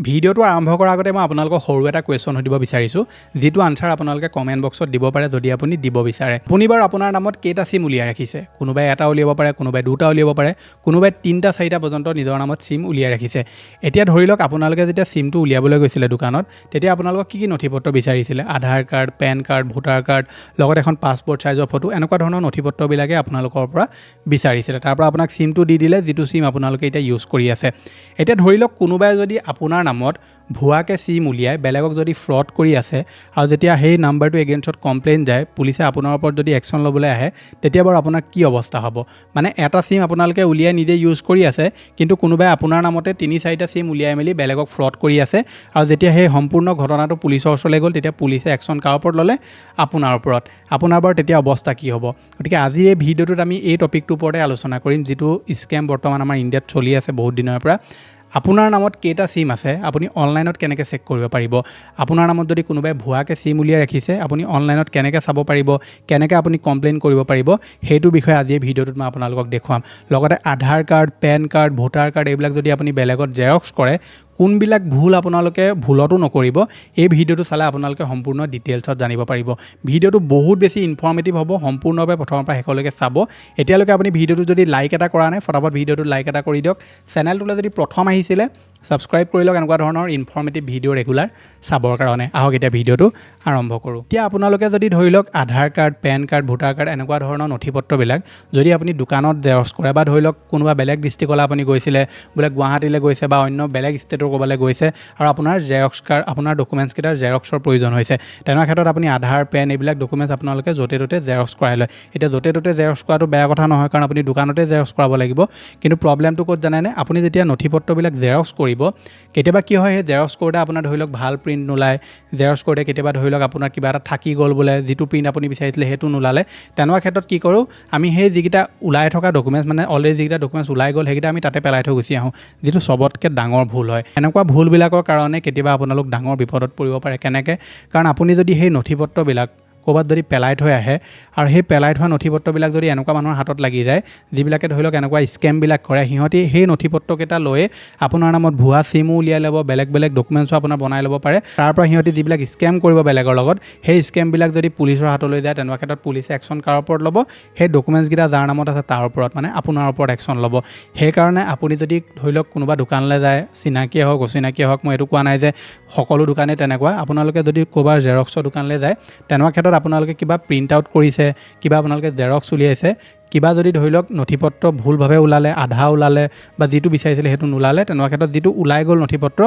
ভিডিওটো আৰম্ভ কৰাৰ আগতে মই আপোনালোকক সৰু এটা কুৱেশ্যন সুধিব বিচাৰিছোঁ, যিটো আনসাৰ আপোনালোকে কমেণ্ট বক্সত দিব পাৰে যদি আপুনি দিব বিচাৰে। আপুনি বাৰু আপোনাৰ নামত কেইটা সিম উলিয়াই ৰাখিছে? কোনোবাই এটা উলিয়াব পাৰে, কোনোবাই দুটা উলিয়াব পাৰে, কোনোবাই 3টা 4টা পৰ্যন্ত নিজৰ নামত সিম উলিয়াই ৰাখিছে। এতিয়া ধৰি লওক আপোনালোকে যেতিয়া সিমটো উলিয়াবলৈ গৈছিলে দোকানত, তেতিয়া আপোনালোকক কি নথিপত্ৰ বিচাৰিছিলে? Aadhaar card, pan card, voter card, লগত এখন পাছপোৰ্ট চাইজৰ ফটো, এনেকুৱা ধৰণৰ নথিপত্ৰবিলাকে আপোনালোকৰ পৰা বিচাৰিছিলে। তাৰ পৰা আপোনাক সিমটো দি দিলে, যিটো সিম আপোনালোকে এতিয়া ইউজ কৰি আছে। এতিয়া ধৰি লওক কোনোবাই যদি আপোনাৰ নামত ভুৱাকে সিম উলিয়াই বেলেগক যদি ফ্ৰড কৰি আছে আৰু যেতিয়া সেই নাম্বাৰটো এগেইনষ্টত কমপ্লেইন যায়, পুলিচে আপোনাৰ ওপৰত যদি একশ্যন ল'বলৈ আহে, তেতিয়া বাৰু আপোনাৰ কি অৱস্থা হ'ব? মানে এটা সিম আপোনালোকে উলিয়াই নিজে ইউজ কৰি আছে, কিন্তু কোনোবাই আপোনাৰ নামতে 3-4টা সিম উলিয়াই মেলি বেলেগক ফ্ৰড কৰি আছে, আৰু যেতিয়া সেই সম্পূৰ্ণ ঘটনাটো পুলিচৰ ওচৰলৈ গ'ল, তেতিয়া পুলিচে একশ্যন কাৰ ওপৰত ল'লে? আপোনাৰ ওপৰত। আপোনাৰ বাৰু তেতিয়া অৱস্থা কি হ'ব? গতিকে আজিৰ এই ভিডিঅ'টোত আমি এই টপিকটোৰ ওপৰতে আলোচনা কৰিম, যিটো স্কেম বৰ্তমান আমাৰ ইণ্ডিয়াত চলি আছে বহুত দিনৰ পৰা। আপোনাৰ নামত কেইটা সিম আছে আপুনি অনলাইনত কেনেকৈ চেক কৰিব পাৰিব? আপোনাৰ নামত যদি কোনোবাই ভুৱাকৈ সিম উলিয়াই ৰাখিছে, আপুনি অনলাইনত কেনেকৈ চাব পাৰিব, কেনেকৈ আপুনি কমপ্লেইন কৰিব পাৰিব, সেইটো বিষয়ে আজি এই ভিডিঅ'টোত মই আপোনালোকক দেখুৱাম। লগতে Aadhaar card, pan card, voter card এইবিলাক যদি আপুনি বেলেগত জেৰক্স কৰে, কোনবিলাক ভুল আপোনালোকে ভুলতো নকৰিব, এই ভিডিঅ'টো চালে আপোনালোকে সম্পূৰ্ণ ডিটেইলছত জানিব পাৰিব। ভিডিঅ'টো বহুত বেছি ইনফৰ্মেটিভ হ'ব, সম্পূৰ্ণভাৱে প্ৰথমৰ পৰা শেষলৈকে চাব। এতিয়ালৈকে আপুনি ভিডিঅ'টো যদি লাইক এটা কৰা নাই, ফটাফট ভিডিঅ'টো লাইক এটা কৰি দিয়ক। চেনেলটোলৈ যদি প্ৰথম আহিছিলে, ছাবস্ক্ৰাইব কৰি লওক এনেকুৱা ধৰণৰ ইনফৰ্মেটিভ ভিডিঅ' ৰেগুলাৰ চাবৰ কাৰণে। আহক এতিয়া ভিডিঅ'টো আৰম্ভ কৰোঁ। এতিয়া আপোনালোকে যদি ধৰি লওক Aadhaar card, pan card, voter card এনেকুৱা ধৰণৰ নথিপত্ৰবিলাক যদি আপুনি দোকানত জেৰক্স কৰে, বা ধৰি লওক কোনোবা বেলেগ ডিষ্ট্ৰিক্টলৈ আপুনি গৈছিলে, বোলে গুৱাহাটীলৈ গৈছে বা অন্য বেলেগ ষ্টেটৰ ক'ৰবালৈ গৈছে, আৰু আপোনাৰ জেৰক্স কাৰ্ড, আপোনাৰ ডকুমেণ্টছকেইটাৰ জেৰক্সৰ প্ৰয়োজন হৈছে, তেনেকুৱা ক্ষেত্ৰত আপুনি আধাৰ, পেন এইবিলাক ডকুমেণ্টছ আপোনালোকে য'তে ত'তে জেৰক্স কৰাই লয়। এতিয়া য'তে ত'তে জেৰক্স কৰাটো বেয়া কথা নহয়, কাৰণ আপুনি দোকানতে জেৰক্স কৰাব লাগিব। কিন্তু প্ৰব্লেমটো ক'ত জানেনে? আপুনি যেতিয়া নথিপত্ৰবিলাক জেৰক্স কৰিব, কেতিয়াবা কি হয়, সেই জেৰক্স কৰোঁতে আপোনাৰ ধৰি লওক ভাল প্ৰিণ্ট নোলায়, জেৰক্স কৰোঁতে কেতিয়াবা ধৰি লওক আপোনাৰ কিবা এটা থাকি গ'ল, বোলে যিটো প্ৰিণ্ট আপুনি বিচাৰিছিলে সেইটো নোলালে। তেনেকুৱা ক্ষেত্ৰত কি কৰোঁ, আমি সেই যিকেইটা ওলাই থকা ডকুমেণ্টছ, মানে অলৰেডি যিকেইটা ডকুমেণ্টছ ওলাই গ'ল, সেইকেইটা আমি তাতে পেলাই থৈ গুচি আহোঁ, যিটো চবতকৈ ডাঙৰ ভুল হয়। এনেকুৱা ভুলবিলাকৰ কাৰণে কেতিয়াবা আপোনালোক ডাঙৰ বিপদত পৰিব পাৰে। কেনেকৈ? কাৰণ আপুনি যদি সেই নথিপত্ৰবিলাক ক'ৰবাত যদি পেলাই থৈ আহে, আৰু সেই পেলাই থোৱা নথিপত্ৰবিলাক যদি এনেকুৱা মানুহৰ হাতত লাগি যায়, যিবিলাকে ধৰি লওক এনেকুৱা স্কেমবিলাক কৰে, সিহঁতি সেই নথিপত্ৰকেইটা লৈয়ে আপোনাৰ নামত ভুৱা চিমো উলিয়াই ল'ব, বেলেগ বেলেগ ডকুমেণ্টছো আপোনাৰ বনাই ল'ব পাৰে। তাৰ পৰা সিহঁতি যিবিলাক স্কেম কৰিব বেলেগৰ লগত, সেই স্কেমবিলাক যদি পুলিচৰ হাতলৈ যায়, তেনেকুৱা ক্ষেত্ৰত পুলিচে একশ্যন কাৰ ওপৰত ল'ব? সেই ডকুমেণ্টছকেইটা যাৰ নামত আছে তাৰ ওপৰত, মানে আপোনাৰ ওপৰত একশ্যন ল'ব। সেইকাৰণে আপুনি যদি ধৰি লওক কোনোবা দোকানলৈ যায়, চিনাকিয়ে হওক অচিনাকিয়ে হওক, মই এইটো কোৱা নাই যে সকলো দোকানেই তেনেকুৱা, আপোনালোকে যদি ক'ৰবাৰ জেৰক্সৰ দোকানলৈ যায়, তেনেকুৱা ক্ষেত্ৰত আপোনালোকে কিবা প্ৰিণ্ট আউট কৰিছে, কিবা আপোনালোকে জেৰক্স উলিয়াইছে, কিবা যদি ধৰি লওক নথিপত্ৰ ভুলভাৱে ওলালে, আধা ওলালে, বা যিটো বিচাৰিছিলে সেইটো নোলালে, তেনেকুৱা ক্ষেত্ৰত যিটো ওলাই গ'ল নথিপত্ৰ,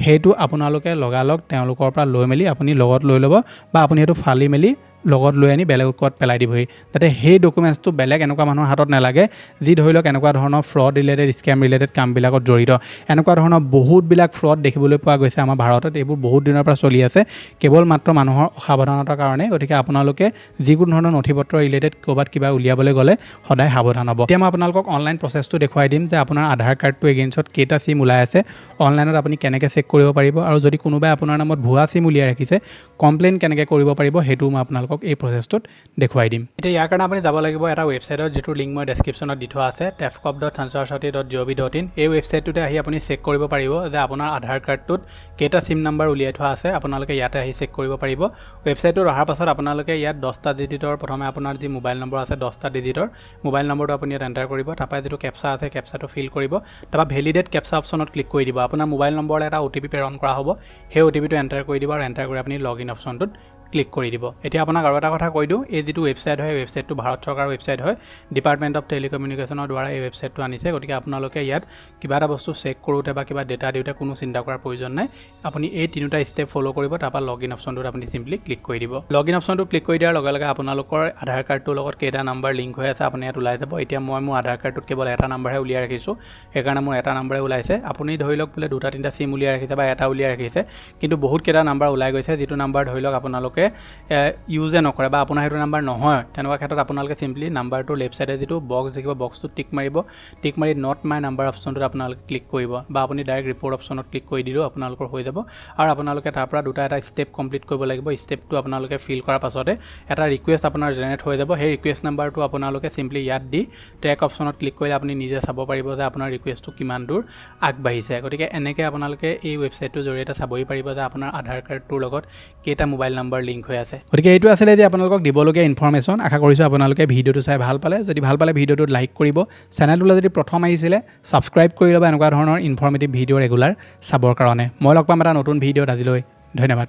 সেইটো আপোনালোকে লগালগ তেওঁলোকৰ পৰা লৈ মেলি আপুনি লগত লৈ ল'ব, বা আপুনি সেইটো ফালি মেলি লগত লৈ আনি বেলেগ ক'ত পেলাই দিবহি, যাতে সেই ডকুমেণ্টছটো বেলেগ এনেকুৱা মানুহৰ হাতত নালাগে, যি ধৰি লওক এনেকুৱা ধৰণৰ ফ্ৰড ৰিলেটেড, স্কেম ৰিলেটেড কামবিলাকত জড়িত। এনেকুৱা ধৰণৰ বহুতবিলাক ফ্ৰড দেখিবলৈ পোৱা গৈছে আমাৰ ভাৰতত। এইবোৰ বহুত দিনৰ পৰা চলি আছে, কেৱল মাত্ৰ মানুহৰ অসাৱধানতাৰ কাৰণে। গতিকে আপোনালোকে যিকোনো ধৰণৰ নথিপত্ৰ ৰিলেটেড ক'ৰবাত কিবা উলিয়াবলৈ গ'লে সদায় সাৱধান হ'ব। এতিয়া মই আপোনালোকক অনলাইন প্ৰচেছটো দেখুৱাই দিম, যে আপোনাৰ আধাৰ কাৰ্ডটো এগেইনষ্টত কেইটা চিম ওলাই আছে, অনলাইনত আপুনি কেনেকৈ চেক কৰিব পাৰিব, আৰু যদি কোনোবাই আপোনাৰ নামত ভুৱা চিম উলিয়াই ৰাখিছে, কমপ্লেইন কেনেকৈ কৰিব পাৰিব, সেইটো মই আপোনালোকক এই প্ৰচেছটোত দেখুৱাই দিম। এতিয়া ইয়াৰ কাৰণে আপুনি যাব লাগিব এটা ৱেবছাইটত, যিটো লিংক মই ডেছক্ৰিপশ্যনত দি থোৱা আছে, tefcop.sansaraswati.gov.in। এই ৱেবছাইটটোতে আহি আপুনি চেক কৰিব পাৰিব যে আপোনাৰ আধাৰ কাৰ্ডটোত কেইটা চিম নাম্বাৰ উলিয়াই থোৱা আছে। আপোনালোকে ইয়াতে আহি চেক কৰিব পাৰিব। ৱেবছাইটটোত অহাৰ পাছত আপোনালোকে ইয়াত 10টা ডিজিটৰ, প্ৰথমে আপোনাৰ যি মোবাইল নম্বৰ আছে 10টা ডিজিটৰ মোবাইল নম্বৰটো আপুনি ইয়াত এণ্টাৰ কৰিব। তাৰপৰা যিটো কেপচা আছে, কেপচাটো ফিল কৰিব। তাৰপৰা ভেলিডেট কেপচা অপশ্যনত ক্লিক কৰি দিব। আপোনাৰ মোবাইল নম্বৰলৈ এটা OTP প্ৰেৰণ কৰা হ'ব, সেই OTPটো এণ্টাৰ কৰি দিব, আৰু এণ্টাৰ কৰি আপুনি লগ ইন অপশ্যনটোত ক্লিক কৰি দিব। এতিয়া আপোনাক আৰু এটা কথা কৈ দিওঁ, এই যিটো ৱেবছাইট হয়, ৱেবছাইটটো ভাৰত চৰকাৰৰ ৱেবছাইট হয়, ডিপাৰ্টমেণ্ট অফ টেলিকমিউনিকেশ্যনৰ দ্বাৰা এই ৱেবছাইটটো আনিছে। গতিকে আপোনালোকে ইয়াত কিবা এটা বস্তু চেক কৰোঁতে বা কিবা ডেটা দিওঁতে কোনো চিন্তা কৰাৰ প্ৰয়োজন নাই। আপুনি এই 3টা ষ্টেপ ফ'ল' কৰিব। তাৰপৰা লগ ইন অপশ্যনটোত আপুনি চিম্পলি ক্লিক কৰি দিব। লগ ইন অপশ্যনটো ক্লিক কৰি দিয়াৰ লগে লগে আপোনালোকৰ আধাৰ কাৰ্ডটোৰ লগত কেইটা নাম্বাৰ লিংক হৈ আছে আপুনি ইয়াত ওলাই যাব। এতিয়া মই মোৰ আধাৰ কাৰ্ডটোত কেৱল এটা নাম্বাৰহে উলিয়াই ৰাখিছোঁ, সেইকাৰণে মোৰ এটা নাম্বাৰে ওলাইছে। আপুনি ধৰি লওক বোলে 2টা 3টা চিম উলিয়াই ৰাখিছে বা এটা উলিয়াই ৰাখিছে, কিন্তু বহুত কেইটা নাম্বাৰ ওলাই গৈছে, যিটো নাম্বাৰ ধৰি লওক আপোনালোকে আপোনালোকে ইউজে নকৰে বা আপোনাৰ সেইটো নাম্বাৰ নহয় তেনেকুৱা ক্ষেত্ৰত আপোনালোকে চিম্পলি নাম্বাৰটোৰ লেফ্ট ছাইডে যিটো বক্স দেখিব বক্সটোত টিক মাৰিব টিক মাৰি নট মাই নাম্বাৰ অপশ্যনটোত আপোনালোকে ক্লিক কৰিব বা আপুনি ডাইৰেক্ট ৰিপৰ্ট অপশ্যনত ক্লিক কৰি দিলেও আপোনালোকৰ হৈ যাব আৰু আপোনালোকে তাৰ পৰা এটা ষ্টেপ কমপ্লিট কৰিব লাগিব ষ্টেপটো আপোনালোকে ফিল কৰাৰ পাছতে এটা ৰিকুৱেষ্ট আপোনাৰ জেনেৰেট হৈ যাব সেই ৰিকুৱেষ্ট নাম্বাৰটো আপোনালোকে চিম্পলি ইয়াত দি ট্ৰেক অপশ্যনত ক্লিক কৰিলে আপুনি নিজে চাব পাৰিব যে আপোনাৰ ৰিকুৱেষ্টটো কিমান দূৰ আগবাঢ়িছে গতিকে এনেকৈ আপোনালোকে এই ৱেবছাইটটোৰ জৰিয়তে চাবই পাৰিব যে আপোনাৰ আধাৰ কাৰ্ডটোৰ লগত কেইটা মোবাইল নাম্বাৰ লিংক হৈ আছে গতিকে এইটো আছিলে যে আপোনালোকক দিবলগীয়া ইনফৰমেশ্যন আশা কৰিছোঁ আপোনালোকে ভিডিঅ'টো চাই ভাল পালে যদি ভাল পালে ভিডিঅ'টোত লাইক কৰিব চেনেলটোলৈ যদি প্ৰথম আহিছিলে ছাবস্ক্ৰাইব কৰি ল'ব এনেকুৱা ধৰণৰ ইনফৰমেটিভ ভিডিঅ' ৰেগুলাৰ চাবৰ কাৰণে মই লগ পাম এটা নতুন ভিডিঅ'ত আজিলৈ ধন্যবাদ